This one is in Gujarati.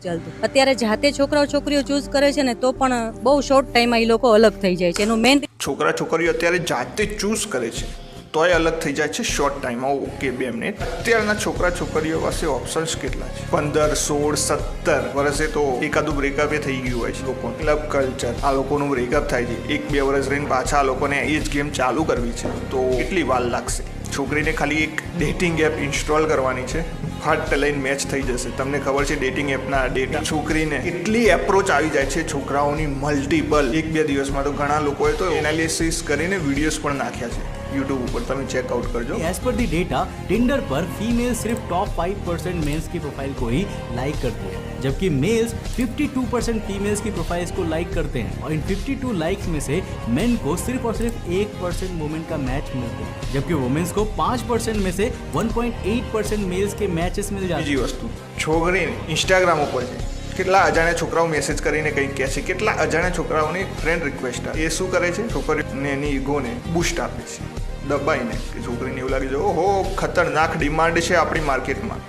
ચાલતું અત્યારે જાતે છોકરાઓ છોકરીઓ ચૂઝ કરે છે ને તો પણ બહુ શોર્ટ ટાઈમમાં એ લોકો અલગ થઈ જાય છે. એનું મેઇન છોકરા છોકરીઓ અત્યારે જાતે ચૂઝ કરે છે તોય અલગ થઈ જાય છે શોર્ટ ટાઈમમાં. Okay 2 minute. અત્યારના છોકરા છોકરીઓ પાસે ઓપ્શન્સ કેટલા છે? 15, 16, 17 વર્ષે તો એકાદું બ્રેકઅપ થઈ ગયું હોય છે. લોકો ક્લબ કલ્ચર, આ લોકોનું બ્રેકઅપ થાય છે, 1-2 વર્ષ રહીને પાછા આ લોકોને એ જ ગેમ ચાલુ કરવી છે તો કેટલી વાર લાગશે? છોકરીને ખાલી એક ડેટિંગ એપ ઇન્સ્ટોલ કરવાની છે, ફાટ લઈને મેચ થઈ જશે. તમને ખબર છે ડેટિંગ એપના ડેટા છોકરીને એટલી એપ્રોચ આવી જાય છે છોકરાઓની મલ્ટિપલ 1-2 દિવસમાં. તો ઘણા લોકોએ તો એનાલિસિસ કરીને વિડીયોઝ પણ નાખ્યા છે यूट्यूब ऊपर, તમે चेकआउट करजो. As per the data Tinder पर फीमेल सिर्फ टॉप 5% मेल्स की प्रोफाइल को ही लाइक करते हैं, जबकि मेल्स 52% फीमेल्स की प्रोफाइल्स को लाइक करते हैं और इन 52 लाइक्स में से मेन को सिर्फ और सिर्फ 1% वुमेन का मैच मिलते हैं, जबकि वुमेन्स को 5% में से 1.8% मेल्स के मैचेस मिल जाते हैं. બીજી વસ્તુ, છોકરી ઇન્સ્ટાગ્રામ ઉપર છે, કેટલા અજાણ્યા છોકરાઓ મેસેજ કરીને કંઈક કહે છે, કેટલા અજાણ્યા છોકરાઓની ફ્રેન્ડ રિક્વેસ્ટ આવે. એ શું કરે છે? છોકરીને એની ઈગોને બૂસ્ટ આપે છે દબાઈને, કે છોકરીને એવું લાગે છે ઓહો ખતરનાક ડિમાન્ડ છે આપણી માર્કેટમાં.